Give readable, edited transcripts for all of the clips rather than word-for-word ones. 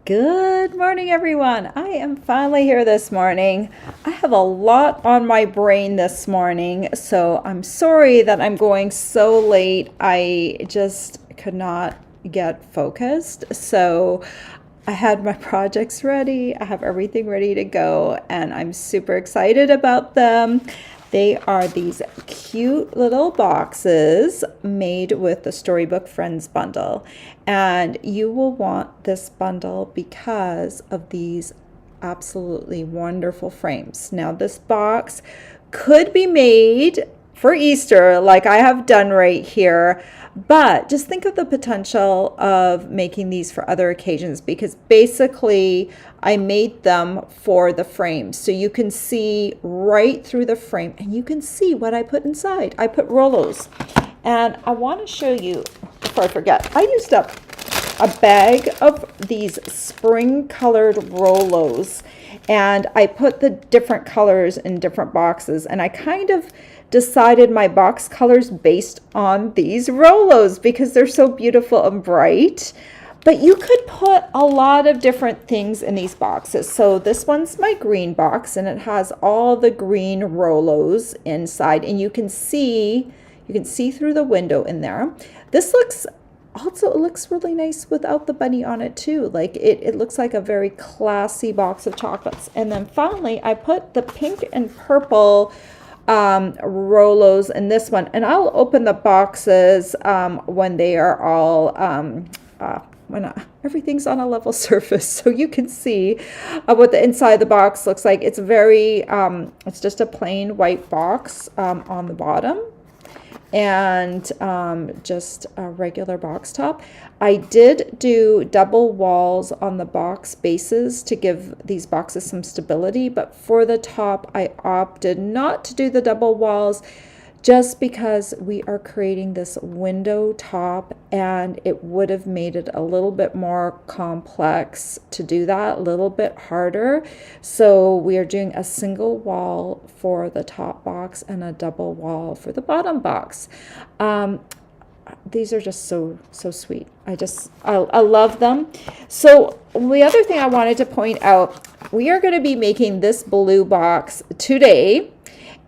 Good morning, everyone. I am finally here this morning. I have a lot on my brain this morning, so I'm sorry that I'm going so late. I just could not get focused. So I had my projects ready. I have everything ready to go, and I'm super excited about them. They are these cute little boxes made with the Storybook Friends bundle. And you will want this bundle because of these absolutely wonderful frames. Now, this box could be made for Easter, like I have done right here, but just think of the potential of making these for other occasions, because basically I made them for the frame. So you can see right through the frame and you can see what I put inside. I put Rolos, and I want to show you before I forget. I used up a bag of these spring colored Rolos, and I put the different colors in different boxes, and I kind of decided my box colors based on these Rolos because they're so beautiful and bright. But you could put a lot of different things in these boxes. So this one's my green box, and it has all the green Rolos inside, and you can see through the window in there. This looks also, it looks really nice without the bunny on it too. Like it looks like a very classy box of chocolates. And then finally, I put the pink and purple Rolos in this one, and I'll open the boxes when they are all when everything's on a level surface, so you can see what the inside of the box looks like. It's very it's just a plain white box on the bottom, and just a regular box top. I did do double walls on the box bases to give these boxes some stability, but for the top I opted not to do the double walls just because we are creating this window top, and it would have made it a little bit more complex to do that, a little bit harder. So we are doing a single wall for the top box and a double wall for the bottom box. These are just so sweet. I love them. So the other thing I wanted to point out, we are going to be making this blue box today.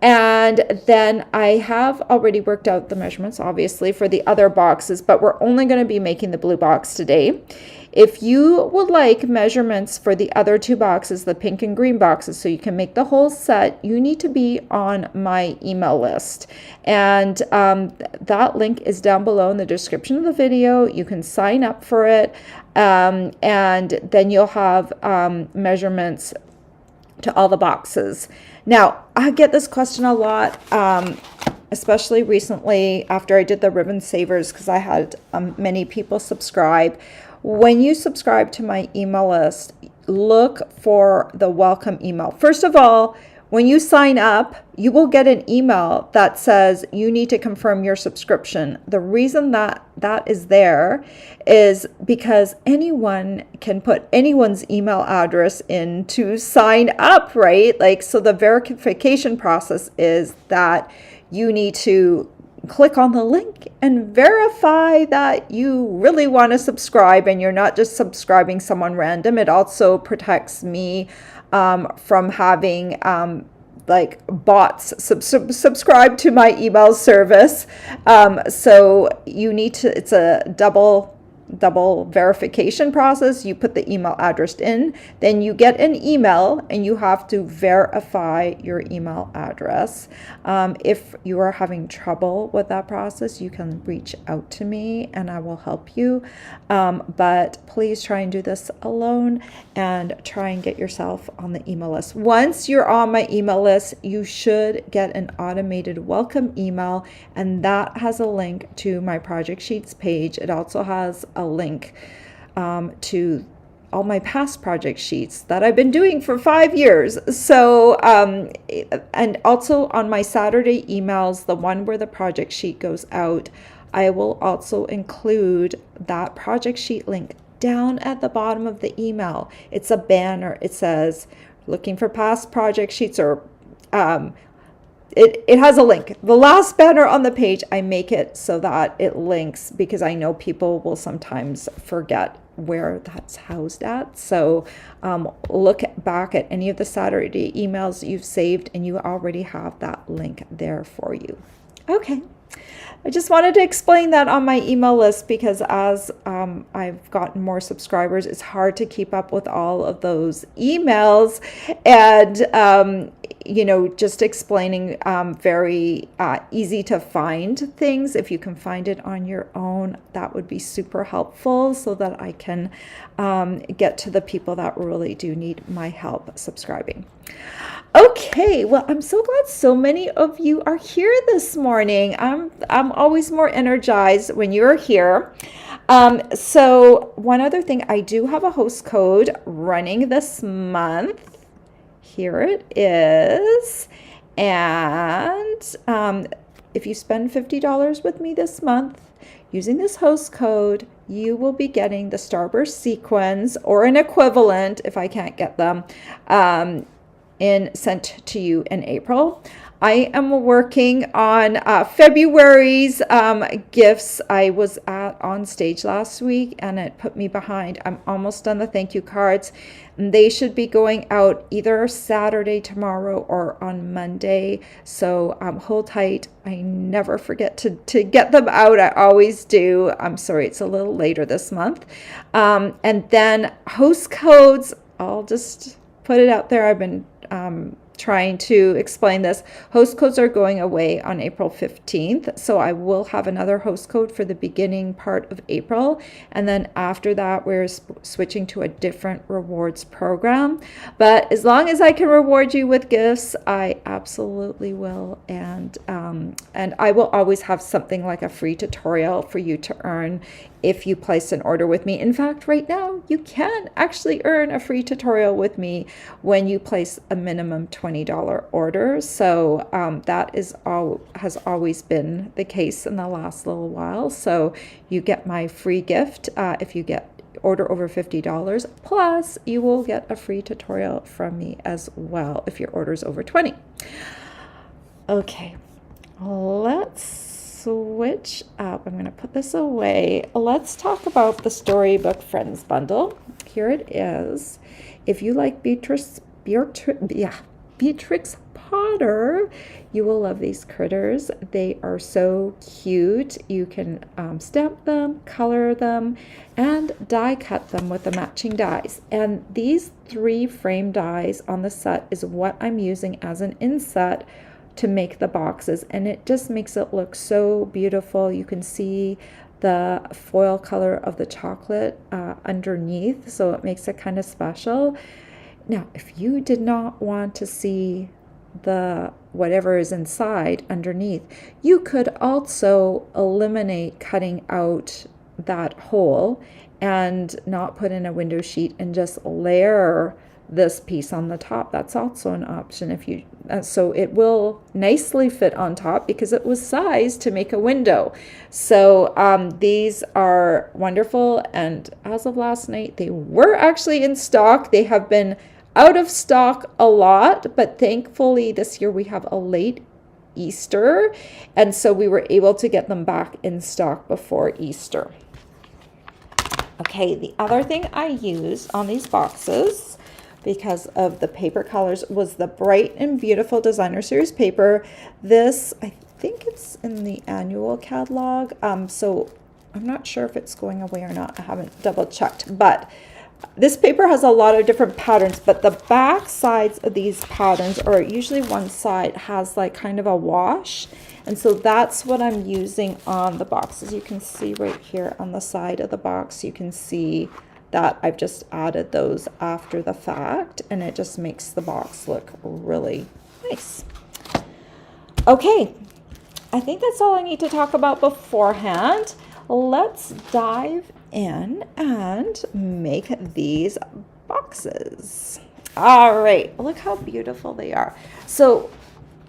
And then I have already worked out the measurements, obviously, for the other boxes, but we're only going to be making the blue box today. If you would like measurements for the other two boxes, the pink and green boxes, so you can make the whole set, you need to be on my email list. And that link is down below in the description of the video. You can sign up for it, and then you'll have measurements to all the boxes. Now, I get this question a lot, especially recently after I did the ribbon savers, because I had many people subscribe. When you subscribe to my email list, look for the welcome email. First of all, when you sign up, you will get an email that says you need to confirm your subscription. The reason that is there is because anyone can put anyone's email address in to sign up, right? Like, so the verification process is that you need to click on the link and verify that you really want to subscribe and you're not just subscribing someone random. It also protects me from having like bots subscribe to my email service. So you need to, it's a double verification process. You put the email address in, then you get an email, and you have to verify your email address. If you are having trouble with that process, you can reach out to me and I will help you. But please try and do this alone and try and get yourself on the email list. Once you're on my email list, you should get an automated welcome email, and that has a link to my project sheets page. It also has a link to all my past project sheets that I've been doing for 5 years. So, and also on my Saturday emails, the one where the project sheet goes out, I will also include that project sheet link down at the bottom of the email. It's a banner. It says, looking for past project sheets, or it has a link. The last banner on the page, I make it so that it links, because I know people will sometimes forget where that's housed at. So look back at any of the Saturday emails you've saved, and you already have that link there for you. Okay. I just wanted to explain that on my email list, because as I've gotten more subscribers, it's hard to keep up with all of those emails, and just explaining very easy to find things. If you can find it on your own, that would be super helpful, so that I can get to the people that really do need my help subscribing. Okay, well, I'm so glad so many of you are here this morning. I'm always more energized when you're here. So one other thing, I do have a host code running this month. Here it is. And if you spend $50 with me this month using this host code, you will be getting the Starburst sequins, or an equivalent if I can't get them, sent to you in April. I am working on February's gifts. I was on stage last week, and it put me behind. I'm almost done the thank you cards. They should be going out either Saturday, tomorrow, or on Monday. So hold tight. I never forget to get them out. I always do. I'm sorry, it's a little later this month. And then host codes, I'll just put it out there. I've been trying to explain this. Host codes are going away on April 15th. So I will have another host code for the beginning part of April. And then after that, we're switching to a different rewards program. But as long as I can reward you with gifts, I absolutely will. And I will always have something like a free tutorial for you to earn if you place an order with me. In fact, right now, you can actually earn a free tutorial with me when you place a minimum $20 order. So that has always been the case in the last little while. So you get my free gift if you order over $50, plus you will get a free tutorial from me as well if your order is over $20. Okay, let's switch up. I'm going to put this away. Let's talk about the Storybook Friends Bundle. Here it is. If you like Beatrix Potter, you will love these critters. They are so cute. You can stamp them, color them, and die cut them with the matching dies. And these 3 frame dies on the set is what I'm using as an inset to make the boxes, and it just makes it look so beautiful. You can see the foil color of the chocolate underneath, so it makes it kind of special. Now, if you did not want to see the whatever is inside underneath, you could also eliminate cutting out that hole and not put in a window sheet and just layer this piece on the top. That's also an option. If you so it will nicely fit on top because it was sized to make a window. So these are wonderful, and as of last night they were actually in stock. They have been out of stock a lot, but thankfully this year we have a late Easter, and so we were able to get them back in stock before Easter. Okay, the other thing I used on these boxes, because of the paper colors, was the Bright and Beautiful Designer Series paper. This, I think it's in the annual catalog, so I'm not sure if it's going away or not. I haven't double checked, but this paper has a lot of different patterns, but the back sides of these patterns, or usually one side, has like kind of a wash, and so that's what I'm using on the boxes. You can see right here on the side of the box, you can see that I've just added those after the fact, and it just makes the box look really nice. Okay, I think that's all I need to talk about beforehand. Let's dive in and make these boxes. All right, look how beautiful they are. So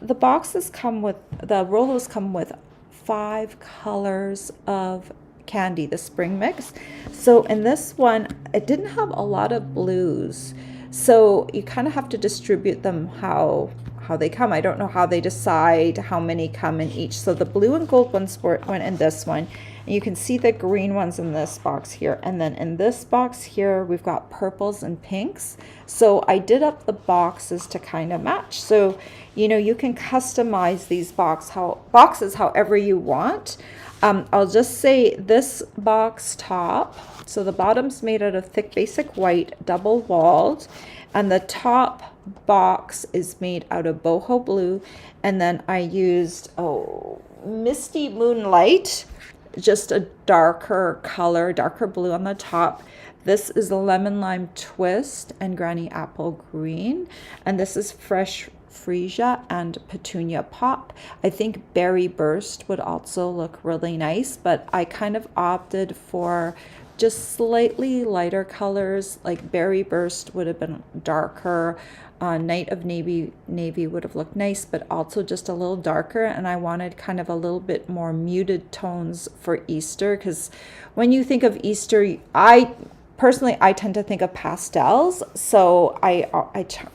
the boxes come with, the Rolos come with 5 colors of candy, the spring mix. So in this one, it didn't have a lot of blues, so you kind of have to distribute them how they come. I don't know how they decide how many come in each. So the blue and gold ones went in this one, And you can see the green ones in this box here. And then in this box here, we've got purples and pinks. So I did up the boxes to kind of match. So, you know, you can customize these boxes however you want. I'll just say this box top, so the bottom's made out of thick basic white, double walled, and the top box is made out of boho blue. And then I used, Misty Moonlight, just a darker color, darker blue on the top. This is Lemon Lime Twist and Granny Apple Green. And this is Fresh Freesia and Petunia Pop. I think Berry Burst would also look really nice, but I kind of opted for just slightly lighter colors. Like Berry Burst would have been darker. Night of Navy would have looked nice, but also just a little darker. And I wanted kind of a little bit more muted tones for Easter, because when you think of Easter, I tend to think of pastels. So I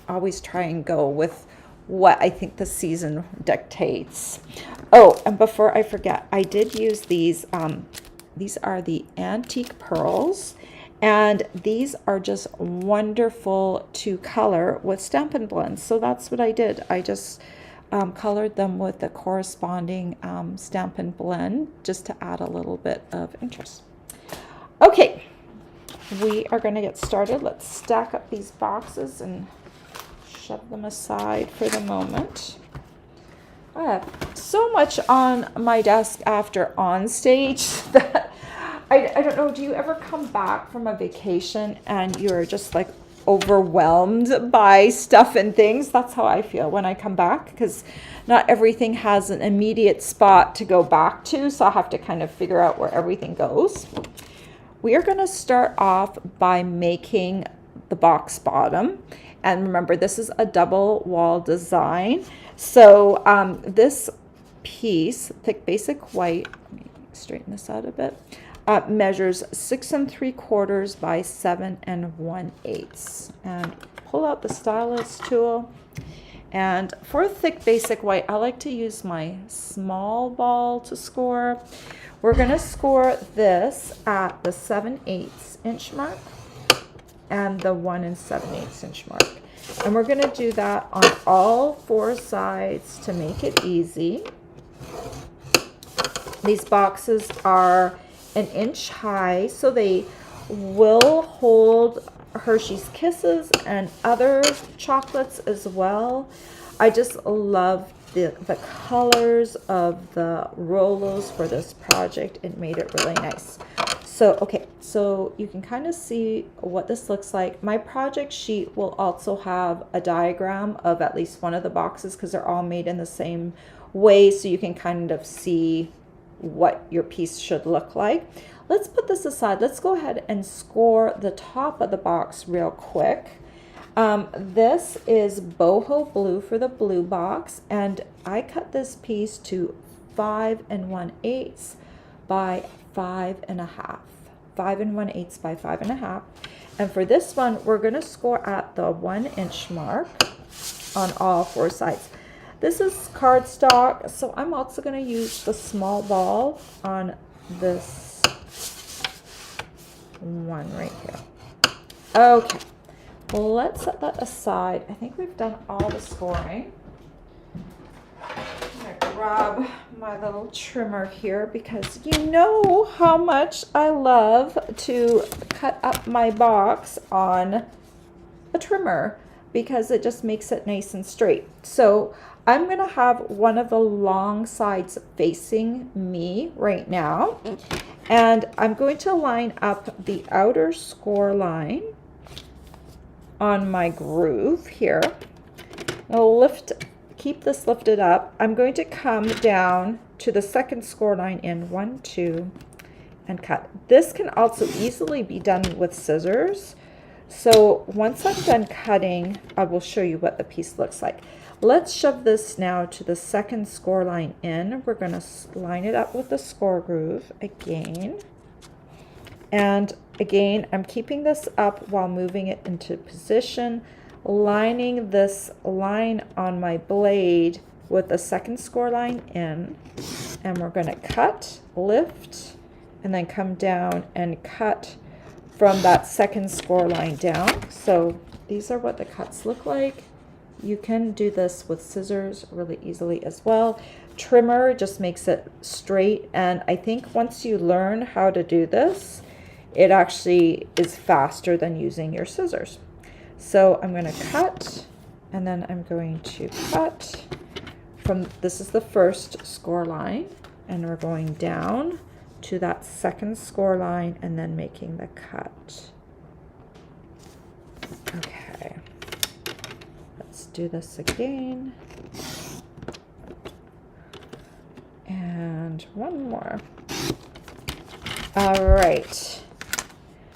always try and go with what I think the season dictates. Oh, and before I forget, I did use these. These are the antique pearls, and these are just wonderful to color with Stampin' Blends. So that's what I did. I just colored them with the corresponding Stampin' Blend just to add a little bit of interest. Okay, we are going to get started. Let's stack up these boxes and shove them aside for the moment. I have so much on my desk after on stage that I don't know, do you ever come back from a vacation and you're just like overwhelmed by stuff and things? That's how I feel when I come back, because not everything has an immediate spot to go back to, so I'll have to kind of figure out where everything goes. We are going to start off by making the box bottom. And remember, this is a double wall design. So this piece, thick basic white, let me straighten this out a bit, measures 6 3/4 by 7 1/8. And pull out the stylus tool. And for thick basic white, I like to use my small ball to score. We're going to score this at the 7/8 inch mark and the 1 7/8 inch mark. And we're going to do that on all 4 sides to make it easy. These boxes are 1 inch high, so they will hold Hershey's Kisses and other chocolates as well. I just love the colors of the Rolos for this project. It made it really nice. So, okay, so you can kind of see what this looks like. My project sheet will also have a diagram of at least one of the boxes, because they're all made in the same way, so you can kind of see what your piece should look like. Let's put this aside. Let's go ahead and score the top of the box real quick. This is boho blue for the blue box, and I cut this piece to 5 1/8 by 5 1/2. 5 1/8 by 5 1/2. And for this one, we're going to score at the 1 inch mark on all 4 sides. This is cardstock, so I'm also going to use the small ball on this one right here. Okay, well, let's set that aside. I think we've done all the scoring. I'm going to grab my little trimmer here, because you know how much I love to cut up my box on a trimmer, because it just makes it nice and straight. So I'm going to have one of the long sides facing me right now, and I'm going to line up the outer score line on my groove here. I'll keep this lifted up. I'm going to come down to the second score line in 1 2 and cut. This can also easily be done with scissors. So once I'm done cutting, I will show you what the piece looks like. Let's shove this now to the second score line in. We're going to line it up with the score groove again. And again, I'm keeping this up while moving it into position, lining this line on my blade with the second score line in. And we're going to cut, lift, and then come down and cut from that second score line down. So these are what the cuts look like. You can do this with scissors really easily as well. Trimmer just makes it straight, and I think once you learn how to do this, it actually is faster than using your scissors. So I'm going to cut, and then I'm going to cut from, this is the first score line, and we're going down to that second score line and then making the cut. Okay, let's do this again. And one more. All right.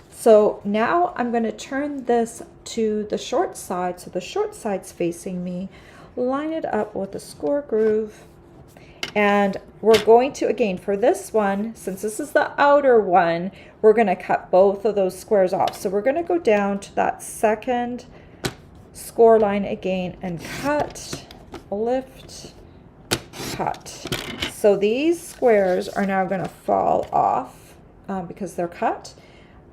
So now I'm going to turn this to the short side. So the short side's facing me. Line it up with a score groove. And we're going to, again, for this one, since this is the outer one, we're going to cut both of those squares off. So we're going to go down to that second score line again and cut, lift, cut. So these squares are now going to fall off because they're cut.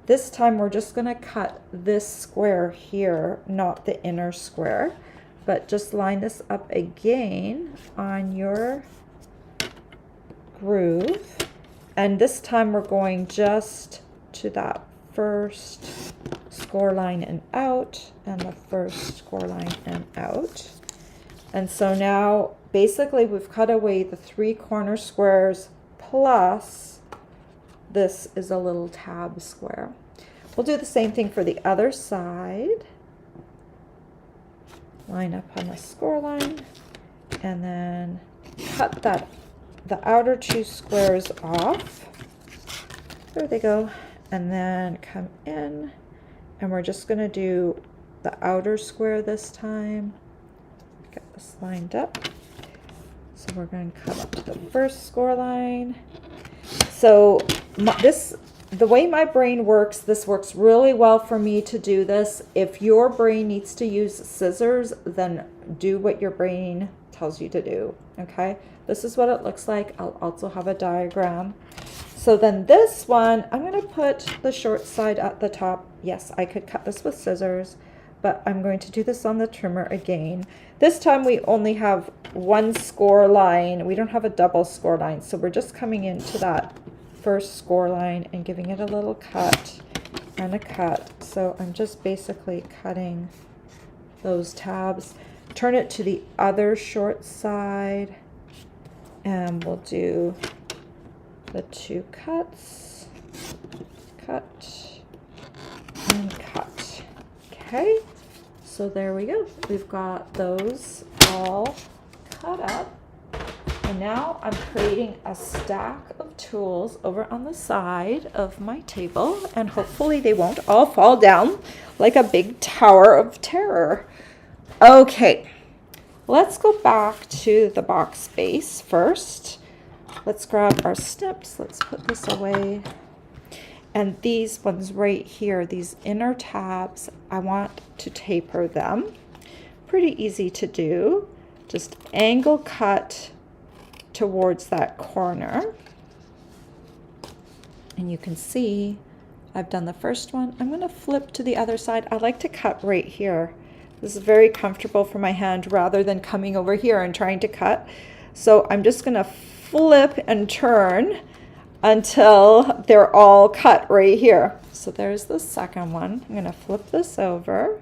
This time we're just going to cut this square here, not the inner square, but just line this up again on your groove. And this time we're going just to that first score line and out, and the first score line and out. And so now basically we've cut away the 3 corner squares, plus this is a little tab square. We'll do the same thing for the other side. Line up on the score line and then cut the outer 2 squares off. There they go. And then come in, and we're just going to do the outer square this time. Get this lined up. So we're going to come up to the first score line. So the way my brain works, this works really well for me to do this. If your brain needs to use scissors, then do what your brain tells you to do, okay? This is what it looks like. I'll also have a diagram. So then this one, I'm going to put the short side at the top. Yes, I could cut this with scissors, but I'm going to do this on the trimmer again. This time we only have 1 score line. We don't have a double score line, so we're just coming into that first score line and giving it a little cut and a cut. So I'm just basically cutting those tabs. Turn it to the other short side, and we'll do the 2 cuts, cut, and cut. Okay, so there we go. We've got those all cut up. And now I'm creating a stack of tools over on the side of my table, and hopefully they won't all fall down like a big tower of terror. Okay, let's go back to the box base first. Let's grab our snips. Let's put this away. And these ones right here, these inner tabs, I want to taper them. Pretty easy to do. Just angle cut towards that corner. And you can see I've done the first one. I'm going to flip to the other side. I like to cut right here. This is very comfortable for my hand rather than coming over here and trying to cut. So I'm just going to flip and turn until they're all cut right here. So there's the second one. I'm going to flip this over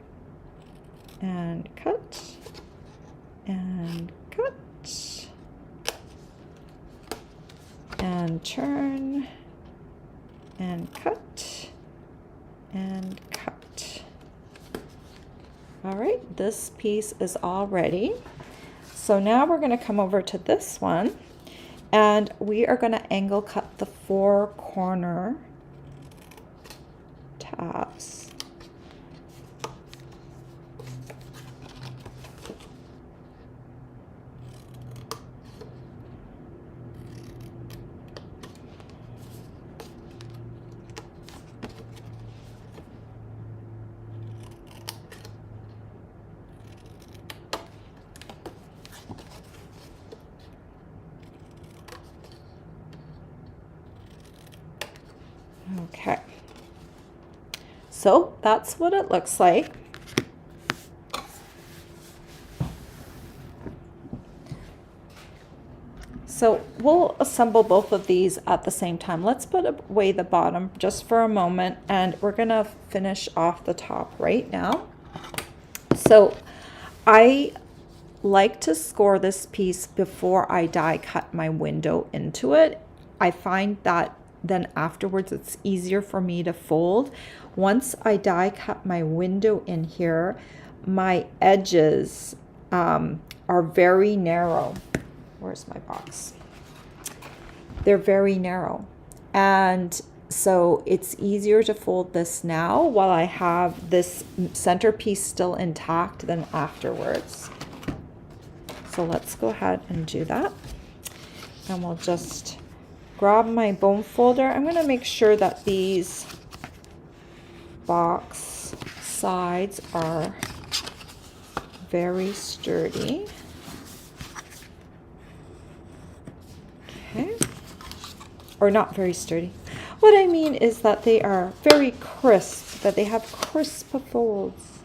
and cut and cut and turn and cut and cut. All right, this piece is all ready. So now we're going to come over to this one, and we are going to angle cut the 4 corner tabs. Okay. So that's what it looks like. So we'll assemble both of these at the same time. Let's put away the bottom just for a moment, and we're gonna finish off the top right now. So I like to score this piece before I die cut my window into it. I find that then afterwards it's easier for me to fold. Once I die cut my window in here, my edges are very narrow. Where's my box? They're very narrow. And so it's easier to fold this now while I have this centerpiece still intact than afterwards. So let's go ahead and do that. And we'll just grab my bone folder. I'm going to make sure that these box sides are very sturdy. Okay. Or not very sturdy. What I mean is that they are very crisp, that they have crisp folds.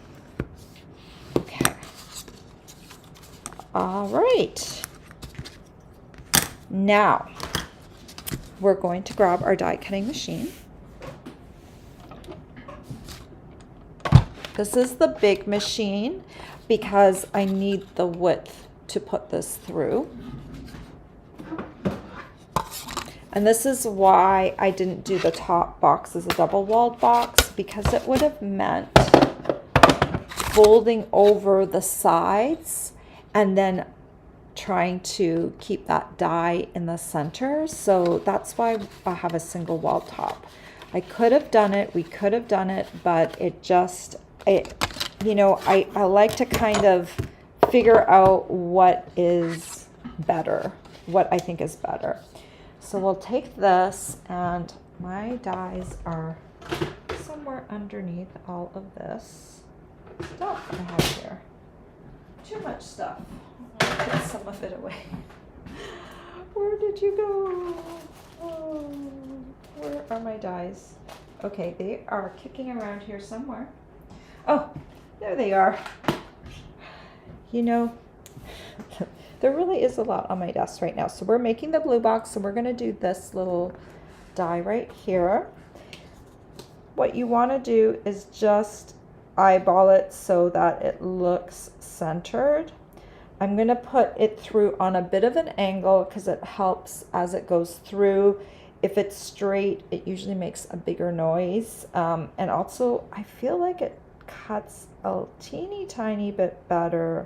Okay. All right. Now, we're going to grab our die cutting machine. This is the big machine because I need the width to put this through. And this is why I didn't do the top box as a double-walled box, because it would have meant folding over the sides and then trying to keep that die in the center. So that's why I have a single wall top. I could have done it, we could have done it, but you know, I like to kind of figure out what is better, what I think is better. So we'll take this, and my dies are somewhere underneath all of this stuff I have here. Too much stuff. I'll put some of it away. Where did you go? Oh, where are my dies? Okay, they are kicking around here somewhere. Oh, there they are. You know, there really is a lot on my desk right now. So we're making the blue box, so we're going to do this little die right here. What you want to do is just eyeball it so that it looks centered. I'm going to put it through on a bit of an angle because it helps as it goes through. If it's straight, it usually makes a bigger noise. And also, I feel like it cuts a teeny tiny bit better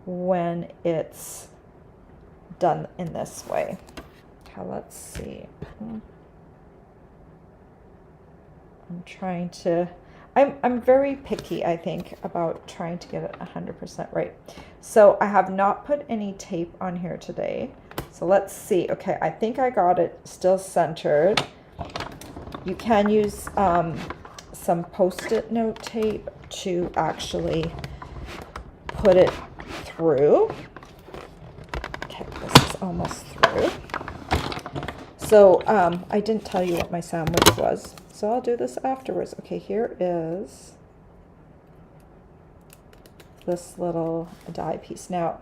when it's done in this way. Okay, let's see. I'm very picky, I think, about trying to get it 100% right. So I have not put any tape on here today. So let's see. Okay, I think I got it still centered. You can use some Post-it note tape to actually put it through. Okay, this is almost through. So I didn't tell you what my sandwich was, so I'll do this afterwards. Okay, here is this little die piece. Now,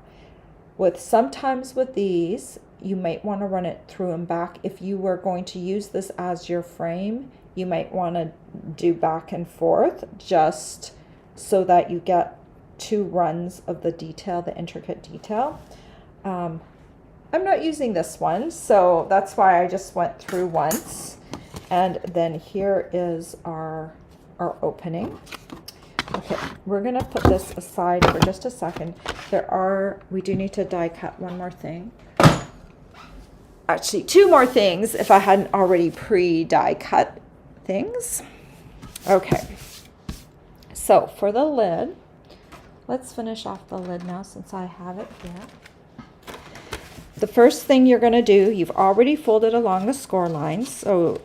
sometimes with these, you might want to run it through and back. If you were going to use this as your frame, you might want to do back and forth just so that you get 2 runs of the detail, the intricate detail. I'm not using this one, so that's why I just went through once. And then here is our opening. Okay, we're gonna put this aside for just a second. We do need to die cut one more thing. Actually, 2 more things if I hadn't already pre-die cut things. Okay, so for the lid, let's finish off the lid now since I have it here. The first thing you're going to do, you've already folded along the score lines, so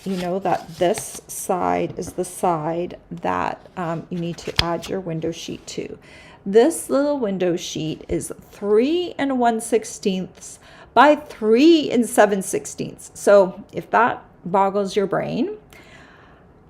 you know that this side is the side that you need to add your window sheet to. This little window sheet is 3 1/16 by 3 7/16. So if that boggles your brain,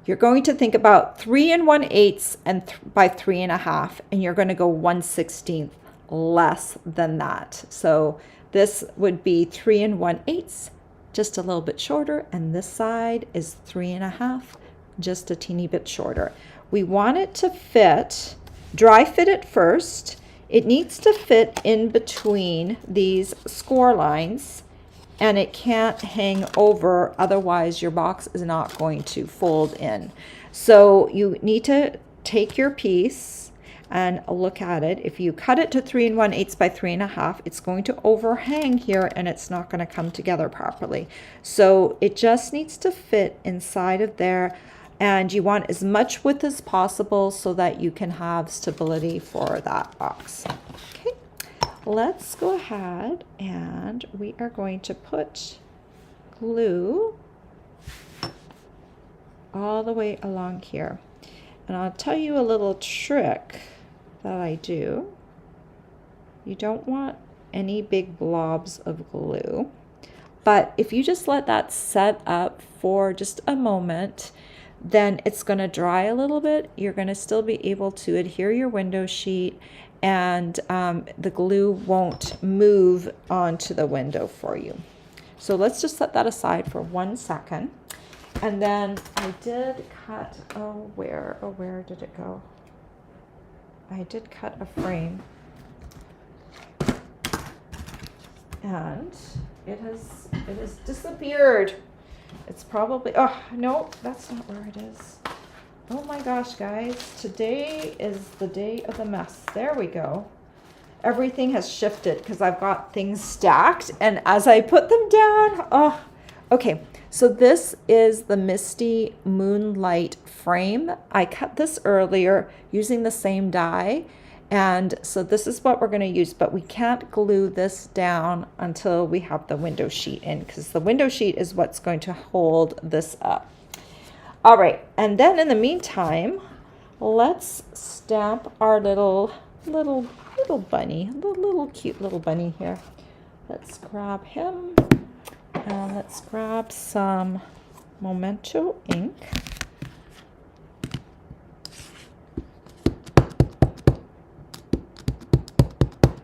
you're going to think about 3 1/8 and by 3 1/2, and you're going to go 1/16 less than that. So this would be 3 1/8, just a little bit shorter, and this side is 3 1/2, just a teeny bit shorter. We want it to fit, dry fit it first. It needs to fit in between these score lines, and it can't hang over, otherwise your box is not going to fold in. So you need to take your piece and look at it. If you cut it to 3 1/8 by 3 1/2, it's going to overhang here and it's not going to come together properly. So it just needs to fit inside of there, and you want as much width as possible so that you can have stability for that box. Okay. Let's go ahead and we are going to put glue all the way along here. And I'll tell you a little trick that I do. You don't want any big blobs of glue, but if you just let that set up for just a moment, then it's going to dry a little bit. You're going to still be able to adhere your window sheet, and the glue won't move onto the window for you. So let's just set that aside for 1 second. And then I did cut, where did it go? I did cut a frame, and it has disappeared. It's probably, oh no, that's not where it is. Oh my gosh, guys, today is the day of the mess. There we go. Everything has shifted because I've got things stacked, and as I put them down, okay. So this is the Misty Moonlight frame. I cut this earlier using the same die, and so this is what we're going to use, but we can't glue this down until we have the window sheet in, because the window sheet is what's going to hold this up. All right, and then in the meantime, let's stamp our little bunny, little cute little bunny here. Let's grab him, and let's grab some Memento ink.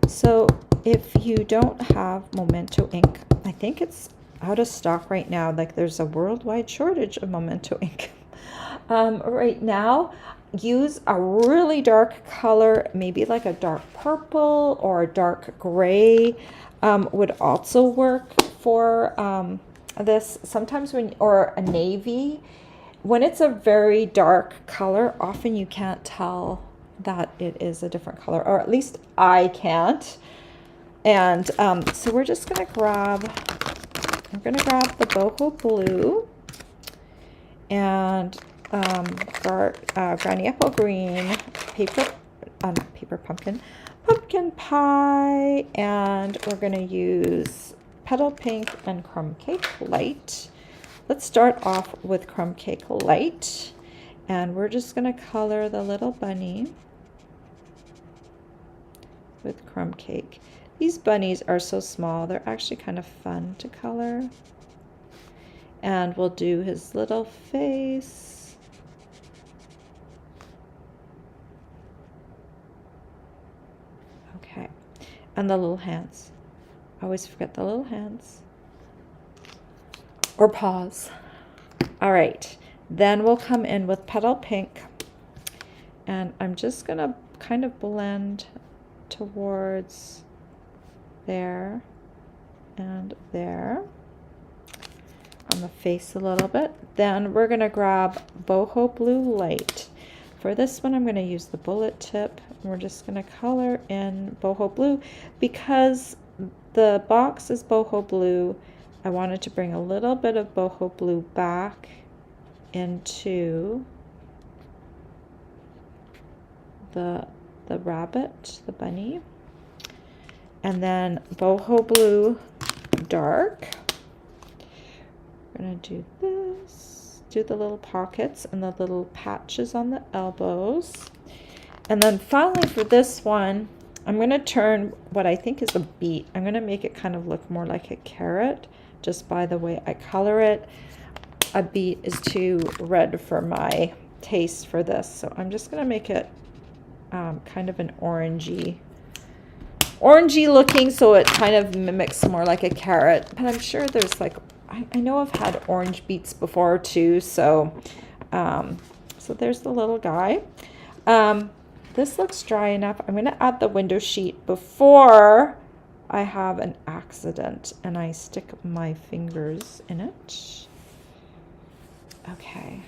So if you don't have Memento ink, I think it's out of stock right now. Like, there's a worldwide shortage of Memento ink. Right now, use a really dark color, maybe like a dark purple or a dark gray would also work for this. Sometimes or a navy, when it's a very dark color, often you can't tell that it is a different color, or at least I can't. And so we're just gonna grab the boho blue and Granny Apple Green, pumpkin pie, and we're going to use Petal Pink and Crumb Cake Light. Let's start off with Crumb Cake Light, and we're just going to color the little bunny with Crumb Cake. These bunnies are so small, they're actually kind of fun to color. And we'll do his little face. Okay, and the little hands. I always forget the little hands. Or paws. All right, then we'll come in with Petal Pink. And I'm just gonna kind of blend towards there and there on the face a little bit. Then we're going to grab Boho Blue Light. For this one, I'm going to use the bullet tip. We're just going to color in Boho Blue. Because the box is Boho Blue, I wanted to bring a little bit of Boho Blue back into the rabbit, the bunny. And then Boho Blue Dark. We're going to do this, do the little pockets and the little patches on the elbows. And then finally for this one, I'm going to turn what I think is a beet. I'm going to make it kind of look more like a carrot just by the way I color it. a beet is too red for my taste for this. So I'm just going to make it kind of an orangey looking, so it kind of mimics more like a carrot. But I'm sure there's like, I know I've had orange beets before too. So, so there's the little guy. This looks dry enough. I'm going to add the window sheet before I have an accident and I stick my fingers in it. Okay.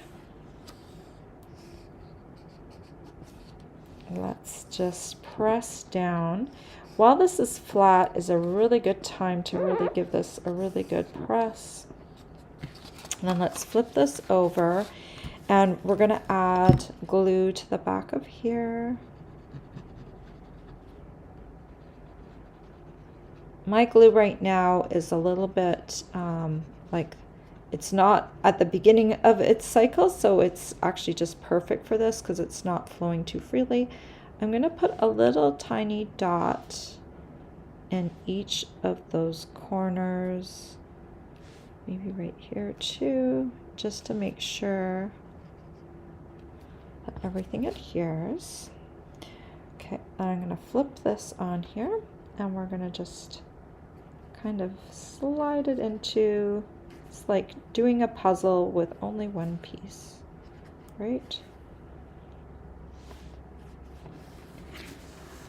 Let's just press down. While this is flat is a really good time to really give this a really good press. And then let's flip this over and we're going to add glue to the back of here. My glue right now is a little bit like it's not at the beginning of its cycle, so it's actually just perfect for this because it's not flowing too freely. I'm going to put a little tiny dot in each of those corners, maybe right here too, just to make sure that everything adheres. Okay, I'm going to flip this on here and we're going to just kind of slide it into, it's like doing a puzzle with only one piece, right?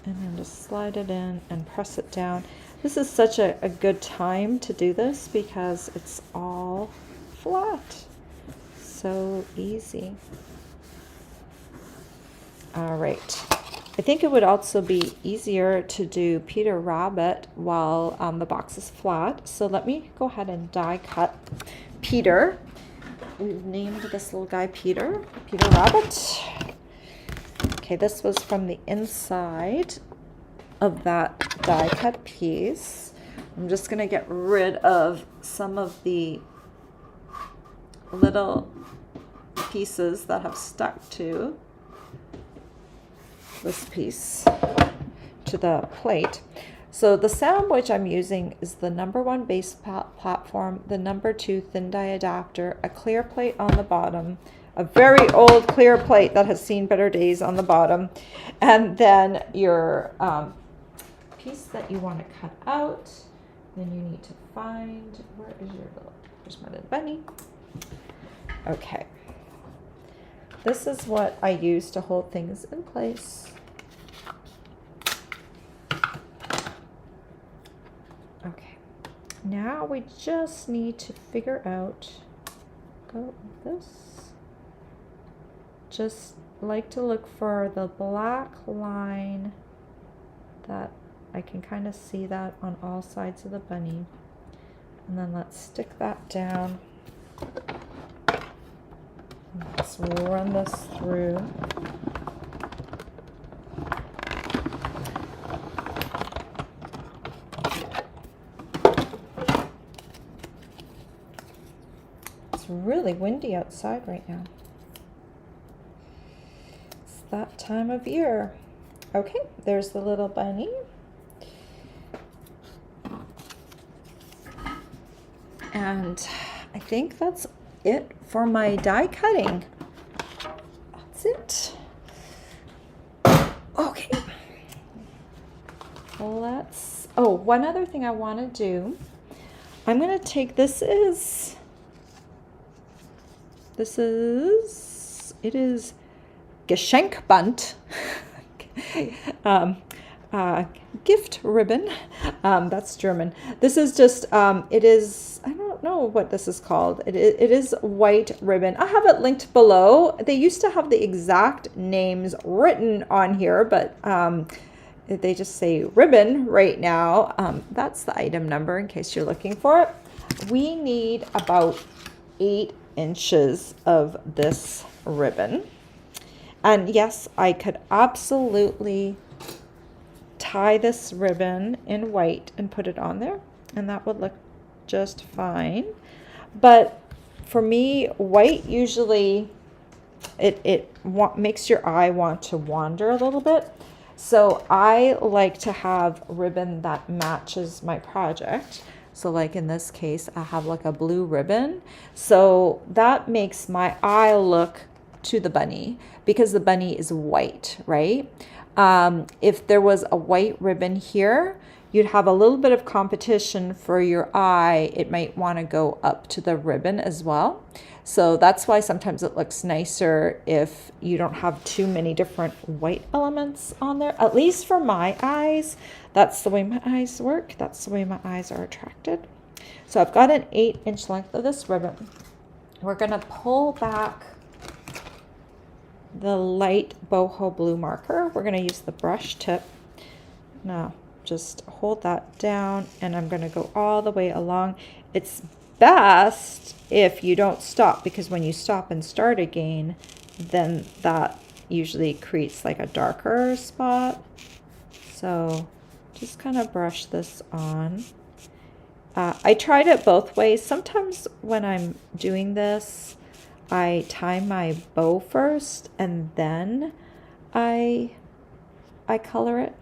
And then just slide it in and press it down. This is such a good time to do this because it's all flat. So easy. All right. I think it would also be easier to do Peter Rabbit while the box is flat. So let me go ahead and die cut Peter. We've named this little guy Peter Rabbit. Okay, this was from the inside of that die cut piece. I'm just going to get rid of some of the little pieces that have stuck to this piece, to the plate. So the sandwich I'm using is the #1 base platform, the #2 thin die adapter, a clear plate on the bottom, a very old clear plate that has seen better days on the bottom, and then your piece that you want to cut out. Then you need to find, where's my little bunny? Okay. This is what I use to hold things in place. Okay, now we just need to figure out, go with this. Just like to look for the black line that I can kind of see that on all sides of the bunny. And then let's stick that down. Let's run this through. It's really windy outside right now. It's that time of year. Okay, there's the little bunny. And I think that's it for my die cutting. That's it. Okay. One other thing I want to do. I'm going to take it is Geschenkband. Gift ribbon. That's German. This is just, it is, I don't know what this is called. It is white ribbon. I have it linked below. They used to have the exact names written on here, but they just say ribbon right now. That's the item number in case you're looking for it. We need about 8 inches of this ribbon. And yes, I could absolutely tie this ribbon in white and put it on there, and that would look just fine. But for me, white usually makes your eye want to wander a little bit. So I like to have ribbon that matches my project. So like in this case, I have like a blue ribbon. So that makes my eye look to the bunny because the bunny is white, right? If there was a white ribbon here, you'd have a little bit of competition for your eye. It might want to go up to the ribbon as well. So that's why sometimes it looks nicer if you don't have too many different white elements on there. At least for my eyes, that's the way my eyes work. That's the way my eyes are attracted. So I've got an 8-inch length of this ribbon. We're gonna pull back the light boho blue marker. We're gonna use the brush tip. Now, just hold that down and I'm gonna go all the way along. It's best if you don't stop, because when you stop and start again, then that usually creates like a darker spot. So just kind of brush this on. I tried it both ways. Sometimes when I'm doing this, I tie my bow first and then I color it,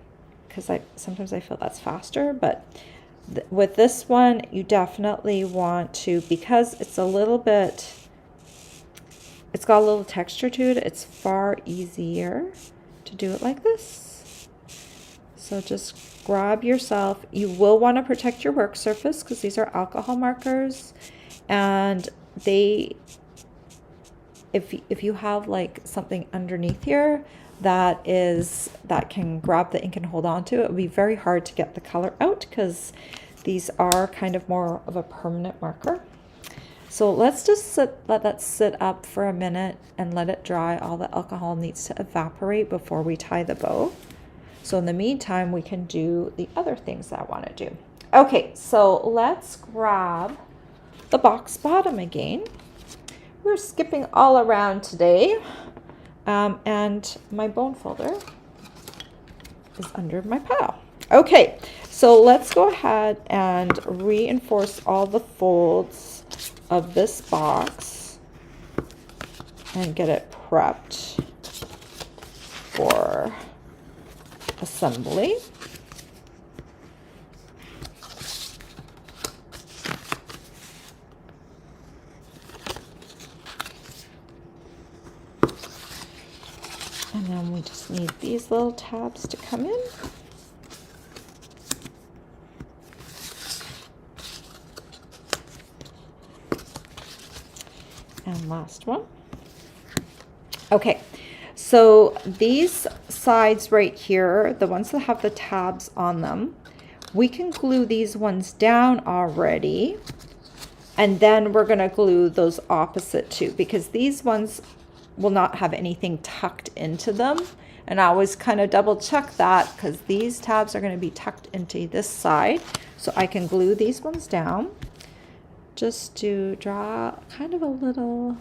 because sometimes I feel that's faster. But with this one, you definitely want to, because it's a little bit, it's got a little texture to it, it's far easier to do it like this. So just grab yourself. You will want to protect your work surface because these are alcohol markers, and they, if you have like something underneath here that can grab the ink and hold on to it, would be very hard to get the color out because these are kind of more of a permanent marker. So let's just let that sit up for a minute and let it dry. All the alcohol needs to evaporate before we tie the bow. So in the meantime, we can do the other things that I want to do. Okay, so let's grab the box bottom again. We're skipping all around today. And my bone folder is under my pile. Okay, so let's go ahead and reinforce all the folds of this box and get it prepped for assembly. And then we just need these little tabs to come in. And last one. Okay, so these sides right here, the ones that have the tabs on them, we can glue these ones down already. And then we're gonna glue those opposite two, because these ones will not have anything tucked into them. And I always kind of double check that because these tabs are going to be tucked into this side. So I can glue these ones down. Just to draw kind of a little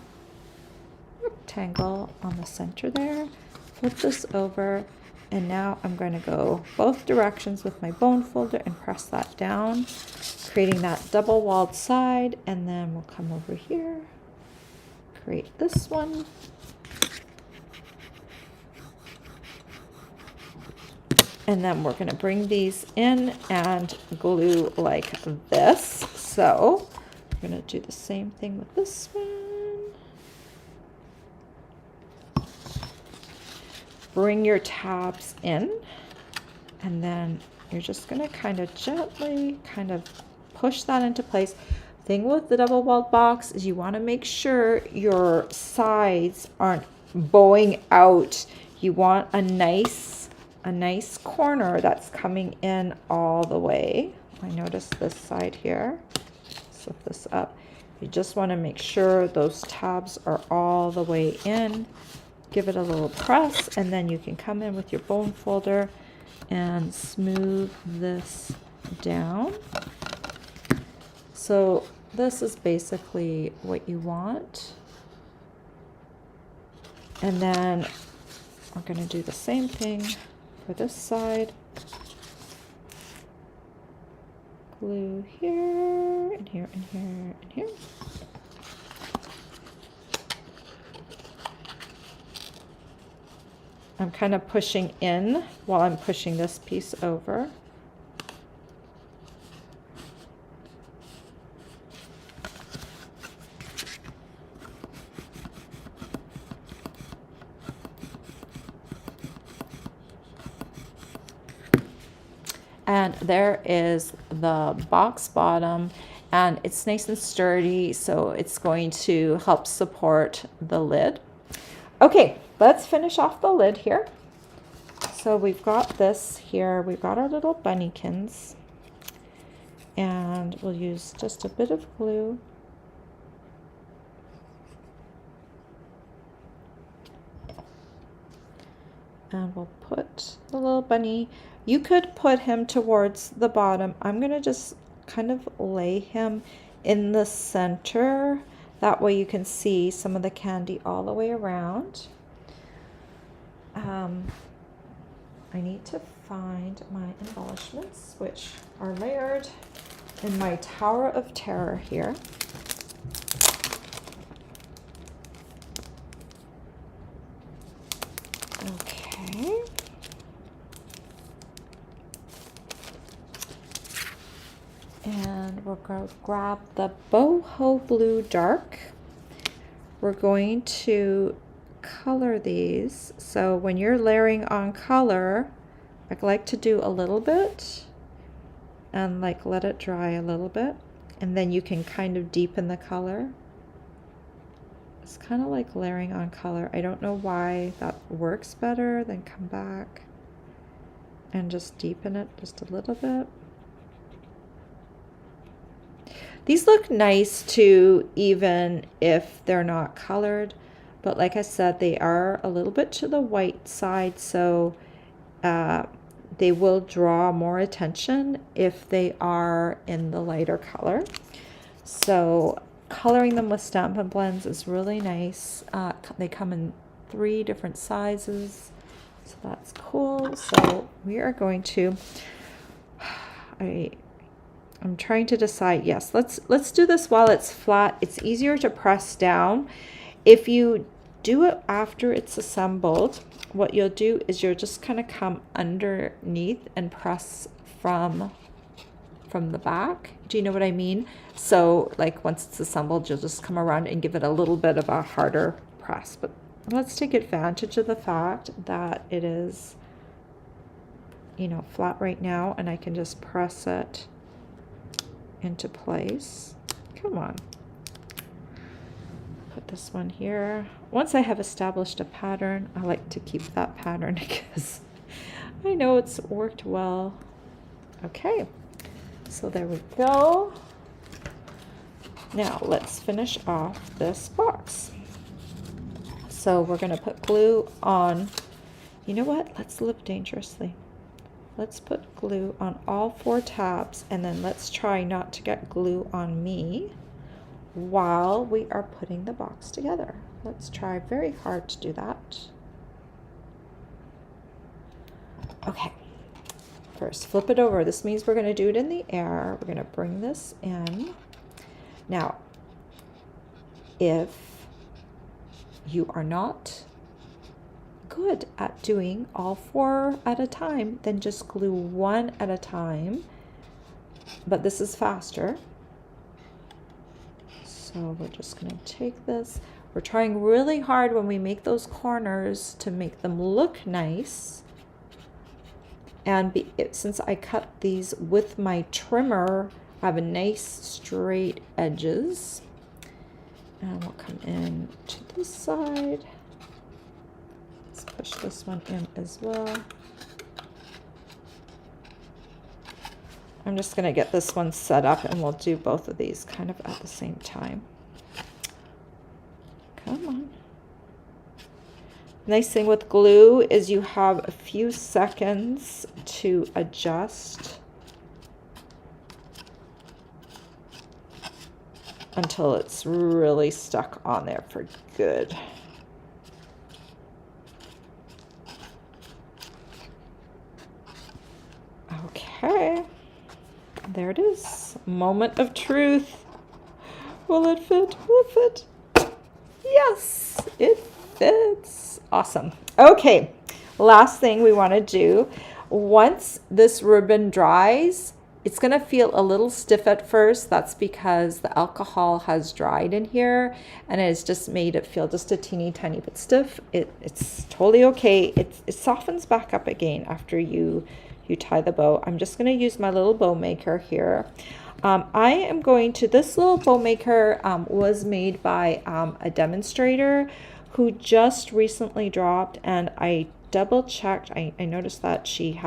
rectangle on the center there. Flip this over, and now I'm going to go both directions with my bone folder and press that down, creating that double walled side. And then we'll come over here, create this one. And then we're going to bring these in and glue like this. So I'm going to do the same thing with this one. Bring your tabs in, and then you're just going to kind of gently kind of push that into place. Thing with the double walled box is you want to make sure your sides aren't bowing out. You want a nice corner that's coming in all the way. I noticed this side here. Lift this up. You just want to make sure those tabs are all the way in. Give it a little press, and then you can come in with your bone folder and smooth this down. So this is basically what you want. And then we're going to do the same thing for this side. Glue here and here and here and here. I'm kind of pushing in while I'm pushing this piece over. And there is the box bottom, and it's nice and sturdy, so it's going to help support the lid. Okay, let's finish off the lid here. So we've got this here, we've got our little bunnykins, and we'll use just a bit of glue. And we'll put the little bunny. You could put him towards the bottom. I'm going to just kind of lay him in the center. That way you can see some of the candy all the way around. I need to find my embellishments, which are layered in my Tower of Terror here. Okay. And we're going to grab the Boho Blue Dark. We're going to color these. So when you're layering on color, I like to do a little bit and like let it dry a little bit, and then you can kind of deepen the color. It's kind of like layering on color. I don't know why that works better. Then come back and just deepen it just a little bit. These look nice too, even if they're not colored, but like I said, they are a little bit to the white side, so they will draw more attention if they are in the lighter color. So coloring them with Stampin' Blends is really nice. They come in 3 different sizes, so that's cool. So we are going to, I'm trying to decide. Yes, let's do this while it's flat. It's easier to press down. If you do it after it's assembled, what you'll do is you'll just kind of come underneath and press from the back. Do you know what I mean? So like once it's assembled, you'll just come around and give it a little bit of a harder press. But let's take advantage of the fact that it is, you know, flat right now, and I can just press it into place. Come on. Put this one here. Once I have established a pattern, I like to keep that pattern because I know it's worked well. Okay, so there we go. Now let's finish off this box. So we're going to put glue on. You know what? Let's live dangerously. Let's put glue on all 4 tabs, and then let's try not to get glue on me while we are putting the box together. Let's try very hard to do that. Okay, first flip it over. This means we're going to do it in the air. We're going to bring this in. Now, if you are not good at doing all 4 at a time, then just glue 1 at a time, but this is faster. So we're just going to take this. We're trying really hard when we make those corners to make them look nice. And since I cut these with my trimmer, I have a nice straight edges. And we'll come in to this side. Let's push this one in as well. I'm just going to get this one set up, and we'll do both of these kind of at the same time. Come on. Nice thing with glue is you have a few seconds to adjust until it's really stuck on there for good. Okay. There it is. Moment of truth. Will it fit? Will it fit? Yes, it fits. Awesome. Okay, last thing we want to do. Once this ribbon dries, it's going to feel a little stiff at first. That's because the alcohol has dried in here, and it's just made it feel just a teeny tiny bit stiff. It's totally okay. It softens back up again after you you tie the bow. I'm just going to use my little bow maker here. I am going to, this little bow maker was made by a demonstrator who just recently dropped, and I double checked. I noticed that she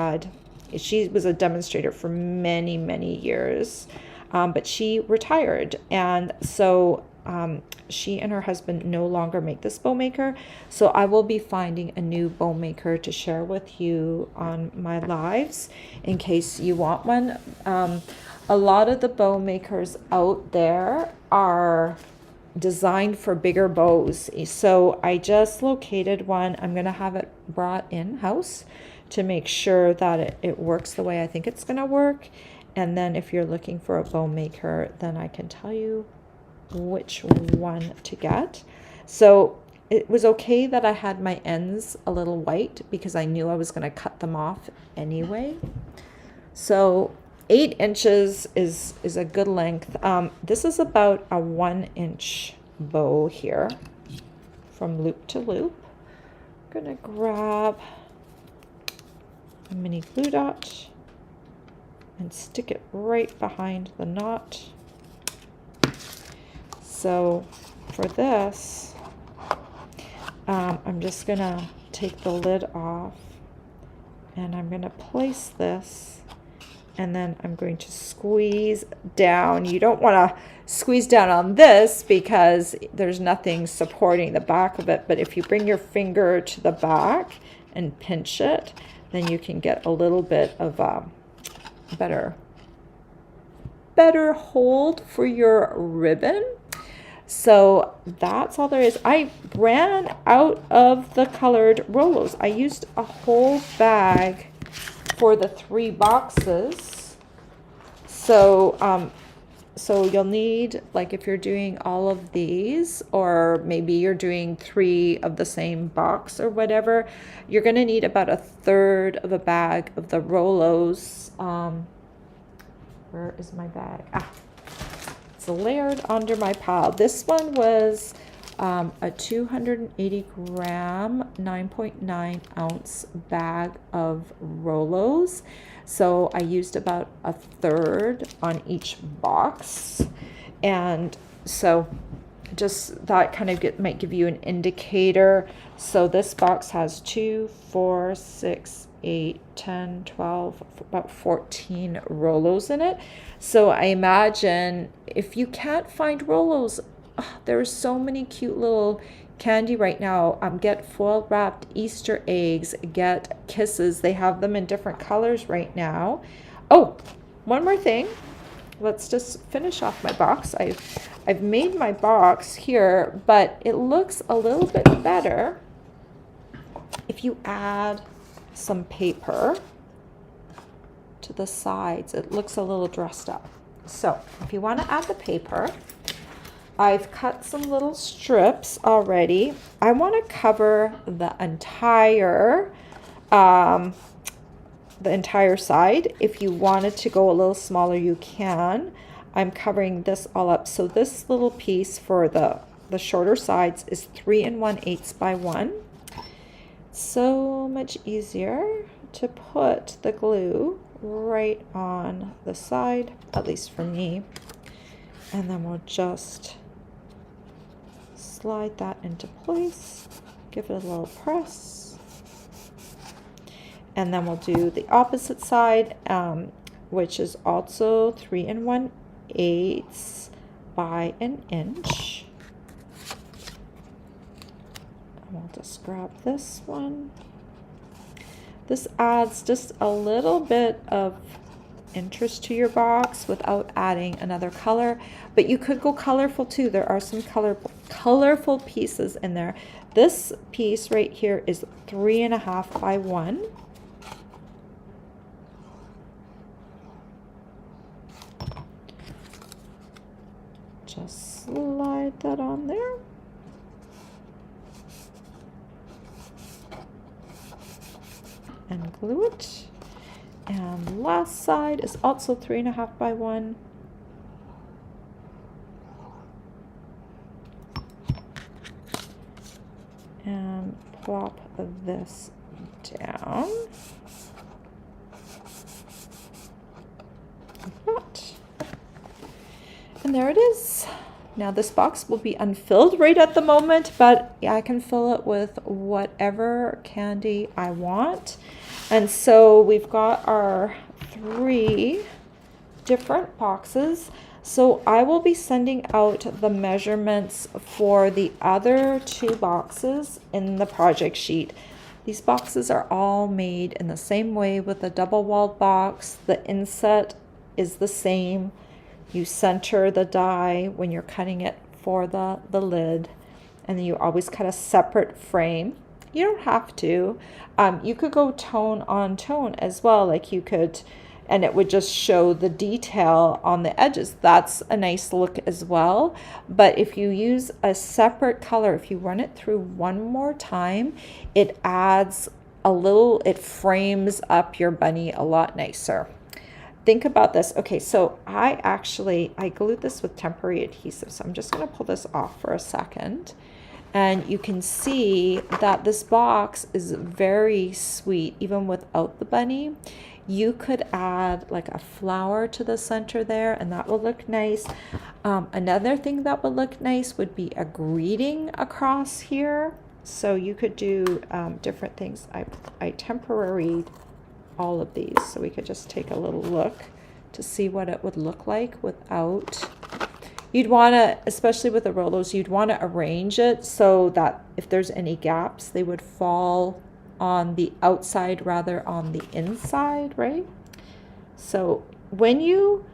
was a demonstrator for many, many years, but she retired, and so she and her husband no longer make this bow maker. So I will be finding a new bow maker to share with you on my lives in case you want one. A lot of the bow makers out there are designed for bigger bows. So I just located one. I'm going to have it brought in-house to make sure that it works the way I think it's going to work. And then if you're looking for a bow maker, then I can tell you which one to get. So it was okay that I had my ends a little white because I knew I was going to cut them off anyway. So 8 inches is a good length. This is about a 1-inch bow here from loop to loop. I'm gonna grab a mini glue dot and stick it right behind the knot. So for this, I'm just gonna take the lid off and I'm gonna place this, and then I'm going to squeeze down. You don't want to squeeze down on this because there's nothing supporting the back of it, but if you bring your finger to the back and pinch it, then you can get a little bit of a better hold for your ribbon. So that's all there is. I ran out of the colored Rolos. I used a whole bag for the 3 boxes. So so you'll need, like, if you're doing all of these, or maybe you're doing 3 of the same box or whatever, you're going to need about 1/3 of a bag of the Rolos. Where is my bag? It's layered under my pile. This one was a 280 gram, 9.9 ounce bag of Rolos. So I used about 1/3 on each box. And so just that kind of might give you an indicator. So this box has 2, 4, 6, 8, 10, 12, about 14 Rolos in it. So I imagine if you can't find Rolos, there are so many cute little candy right now. Get foil wrapped Easter eggs, get kisses. They have them in different colors right now. Oh, one more thing. Let's just finish off my box. I've made my box here, but it looks a little bit better if you add some paper to the sides. It looks a little dressed up. So if you want to add the paper, I've cut some little strips already. I want to cover the entire side. If you wanted to go a little smaller, you can. I'm covering this all up. So this little piece for the shorter sides is 3 1/8 by 1. So much easier to put the glue right on the side, at least for me. And then we'll just slide that into place, give it a little press, and then we'll do the opposite side, which is also 3 1/8 by 1 inch. And we'll just grab this one. This adds just a little bit of interest to your box without adding another color, but you could go colorful too. There are some colorful pieces in there. This piece right here is 3 1/2 by 1. Just slide that on there. And glue it. And last side is also 3 1/2 by 1. And plop this down. And there it is. Now this box will be unfilled right at the moment, but I can fill it with whatever candy I want. And so we've got our 3 different boxes. So I will be sending out the measurements for the other 2 boxes in the project sheet. These boxes are all made in the same way with a double-walled box. The inset is the same. You center the die when you're cutting it for the lid, and then you always cut a separate frame. You don't have to. You could go tone on tone as well, like you could, and it would just show the detail on the edges. That's a nice look as well. But if you use a separate color, if you run it through one more time, it adds a little, it frames up your bunny a lot nicer. Think about this. Okay, so I glued this with temporary adhesive, so I'm just going to pull this off for a second. And you can see that this box is very sweet, even without the bunny. You could add like a flower to the center there, and that will look nice. Another thing that would look nice would be a greeting across here. So you could do different things. I temporaried all of these, so we could just take a little look to see what it would look like without. You'd want to, especially with the Rolos, you'd want to arrange it so that if there's any gaps, they would fall on the outside rather on the inside, right? So when you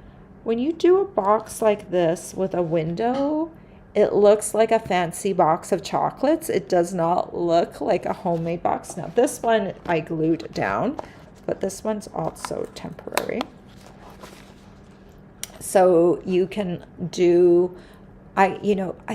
do a box like this with a window, it looks like a fancy box of chocolates. It does not look like a homemade box. Now this one I glued down, but this one's also temporary. So you can do, I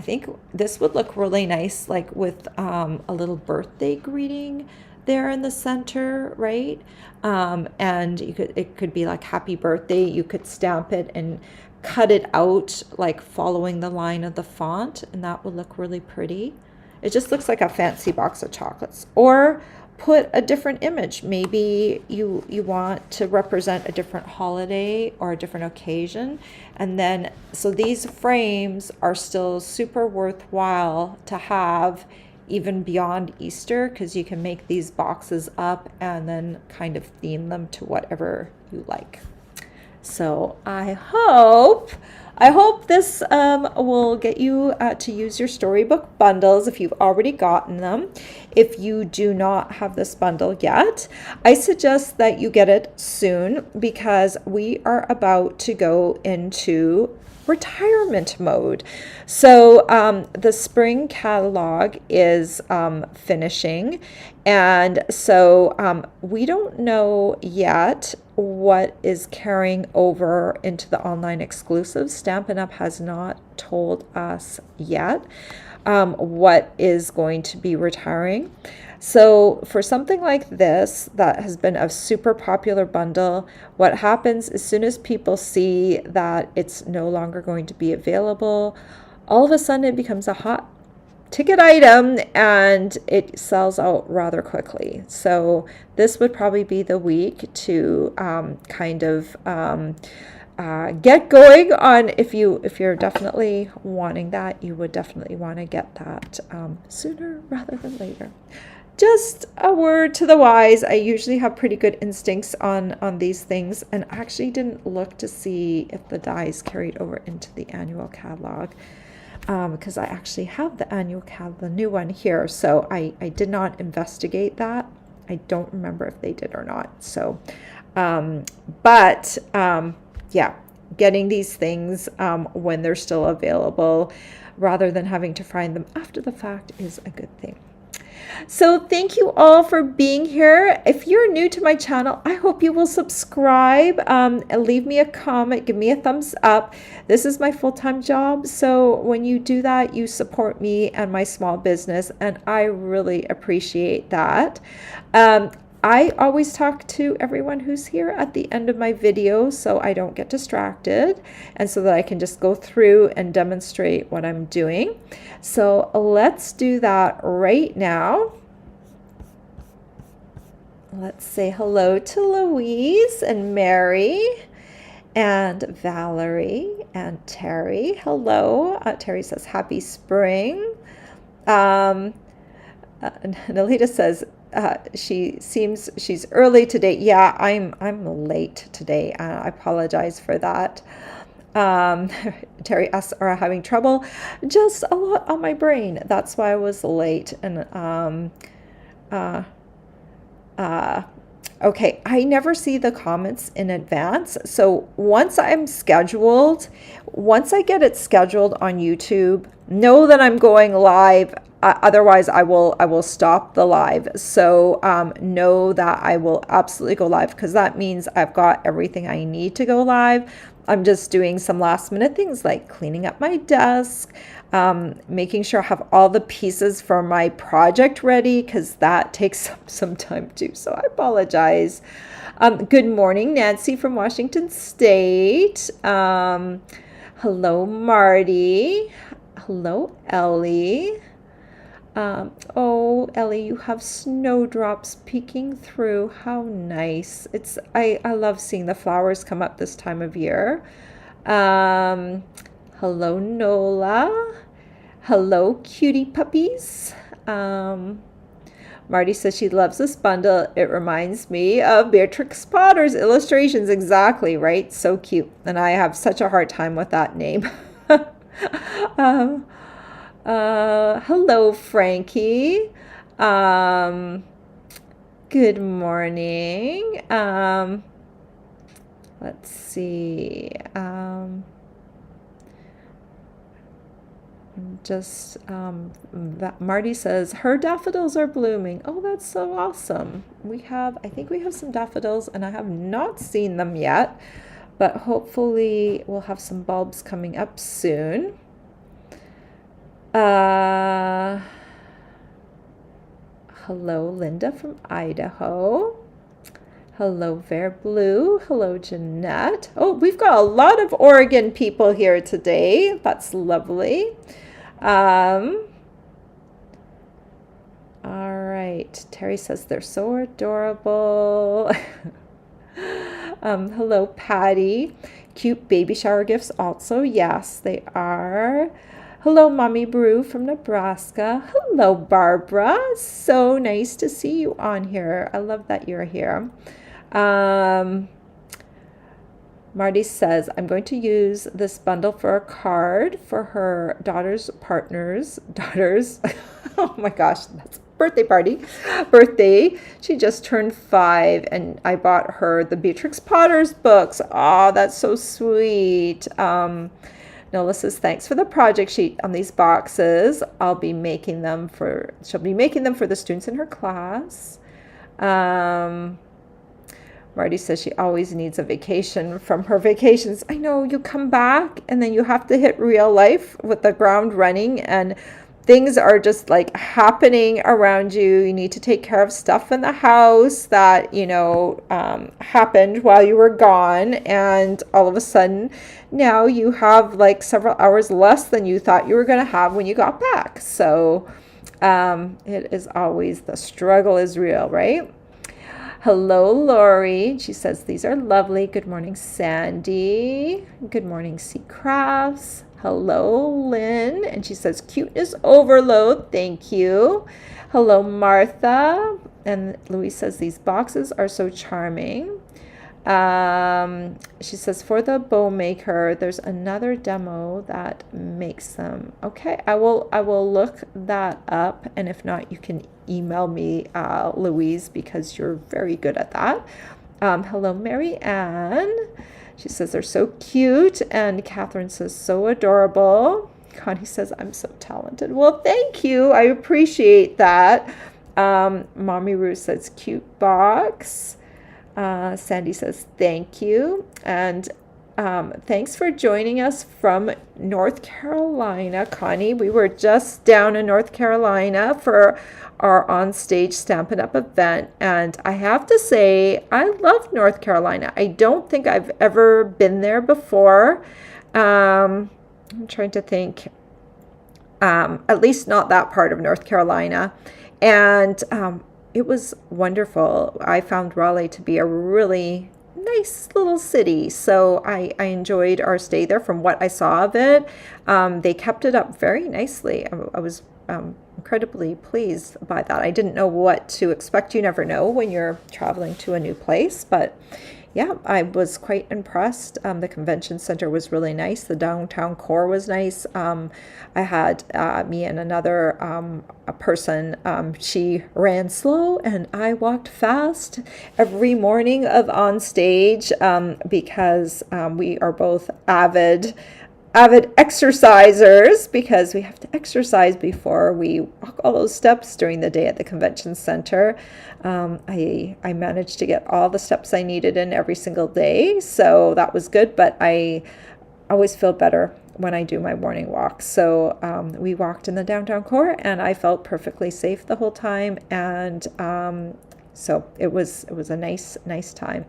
think this would look really nice, like with a little birthday greeting there in the center, right? And it could be like happy birthday. You could stamp it and cut it out like following the line of the font, and that would look really pretty. It just looks like a fancy box of chocolates. Or put a different image. Maybe you want to represent a different holiday or a different occasion. And then, so these frames are still super worthwhile to have even beyond Easter, because you can make these boxes up and then kind of theme them to whatever you like. So I hope this will get you to use your Storybook bundles if you've already gotten them. If you do not have this bundle yet, I suggest that you get it soon, because we are about to go into retirement mode. So the spring catalog is finishing, and so we don't know yet what is carrying over into the online exclusives. Stampin' Up! Has not told us yet what is going to be retiring. So for something like this that has been a super popular bundle, what happens as soon as people see that it's no longer going to be available, all of a sudden it becomes a hot ticket item and it sells out rather quickly. So this would probably be the week to get going on. If you're definitely wanting that, you would definitely want to get that sooner rather than later. Just a word to the wise. I usually have pretty good instincts on these things, and I actually didn't look to see if the dies carried over into the annual catalog, because I actually have the annual catalog, the new one here, so I did not investigate that. I don't remember if they did or not. So, yeah, getting these things when they're still available rather than having to find them after the fact is a good thing. So thank you all for being here. If you're new to my channel, I hope you will subscribe and leave me a comment, give me a thumbs up. This is my full-time job, so when you do that, you support me and my small business, and I really appreciate that. I always talk to everyone who's here at the end of my video so I don't get distracted, and so that I can just go through and demonstrate what I'm doing. So let's do that right now. let's say hello to Louise and Mary and Valerie and Terry. Hello. Terry says happy spring. Nalita says she's early today. Yeah, I'm late today. I apologize for that. Terry asks, are having trouble? Just a lot on my brain. That's why I was late. And okay, I never see the comments in advance. So once I get it scheduled on YouTube, know that I'm going live. Otherwise, I will stop the live. So know that I will absolutely go live, because that means I've got everything I need to go live. I'm just doing some last minute things like cleaning up my desk, making sure I have all the pieces for my project ready, because that takes some time too. So I apologize. Good morning, Nancy from Washington State. Hello, Marty. Hello, Ellie. Oh, Ellie, you have snowdrops peeking through. How nice. I love seeing the flowers come up this time of year. Hello, Nola. Hello, cutie puppies. Marty says she loves this bundle. It reminds me of Beatrix Potter's illustrations. Exactly, right? So cute. And I have such a hard time with that name. Hello, Frankie. Good morning. Let's see. Marty says her daffodils are blooming. Oh, that's so awesome. I think we have some daffodils, and I have not seen them yet, but hopefully we'll have some bulbs coming up soon. Hello, Linda from Idaho. Hello, Vare Blue. Hello, Jeanette. Oh, we've got a lot of Oregon people here today. That's lovely. All right. Terry says they're so adorable. Hello, Patty. Cute baby shower gifts also. Yes, they are. Hello, Mommy Brew from Nebraska. Hello, Barbara. So nice to see you on here. I love that you're here. Marty says, I'm going to use this bundle for a card for her daughter's partner's daughters. Oh my gosh, that's birthday. She just turned 5, and I bought her the Beatrix Potter's books. Oh, that's so sweet. Nola says, thanks for the project sheet on these boxes. She'll be making them for the students in her class. Marty says she always needs a vacation from her vacations. I know, you come back and then you have to hit real life with the ground running, and things are just like happening around you. You need to take care of stuff in the house that, happened while you were gone. And all of a sudden now you have like several hours less than you thought you were going to have when you got back. So it is always, the struggle is real, right? Hello, Lori. She says, these are lovely. Good morning, Sandy. Good morning, C Crafts. Hello, Lynn. And she says, cuteness overload. Thank you. Hello, Martha. And Louise says, these boxes are so charming. She says, for the bow maker, there's another demo that makes them. Okay, I will look that up. And if not, you can email me, Louise, because you're very good at that. Hello, Mary Ann. She says they're so cute. And Catherine says, so adorable. Connie says, I'm so talented. Well, thank you. I appreciate that. Mommy Ruth says, cute box. Sandy says, thank you. And thanks for joining us from North Carolina, Connie. We were just down in North Carolina for our on-stage Stampin' Up! Event. And I have to say, I love North Carolina. I don't think I've ever been there before. I'm trying to think. At least not that part of North Carolina. And it was wonderful. I found Raleigh to be a really nice little city. So I enjoyed our stay there from what I saw of it. They kept it up very nicely. I was incredibly pleased by that. I didn't know what to expect. You never know when you're traveling to a new place, but yeah, I was quite impressed. The convention center was really nice. The downtown core was nice. I had me and another a person. She ran slow and I walked fast every morning of on stage because we are both avid exercisers because we have to exercise before we walk all those steps during the day at the convention center. I managed to get all the steps I needed in every single day, so that was good, but I always feel better when I do my morning walks. So we walked in the downtown core and I felt perfectly safe the whole time, and so it was a nice time.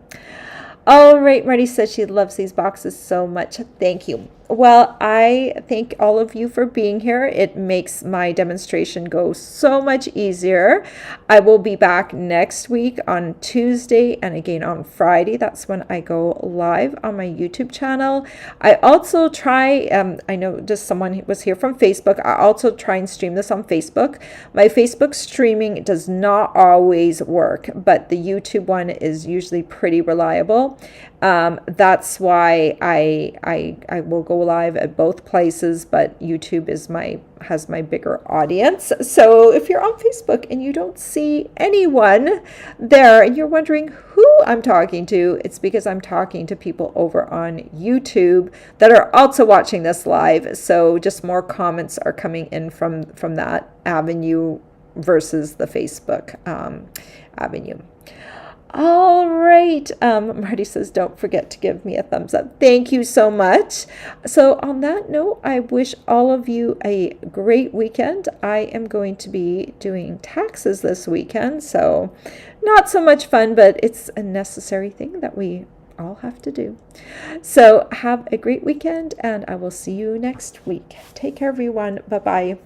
All right, Marty says she loves these boxes so much. Thank you. Well, I thank all of you for being here. It makes my demonstration go so much easier. I will be back next week on Tuesday and again on Friday. That's when I go live on my YouTube channel. I also try, I know just someone was here from Facebook. I also try and stream this on Facebook. My Facebook streaming does not always work, but the YouTube one is usually pretty reliable. That's why I will go live at both places, but YouTube has my bigger audience. So if you're on Facebook and you don't see anyone there and you're wondering who I'm talking to, it's because I'm talking to people over on YouTube that are also watching this live. So just more comments are coming in from that avenue versus the Facebook avenue. All right. Marty says, don't forget to give me a thumbs up. Thank you so much. So on that note, I wish all of you a great weekend. I am going to be doing taxes this weekend, so not so much fun, but it's a necessary thing that we all have to do. So have a great weekend, and I will see you next week. Take care, everyone. Bye-bye.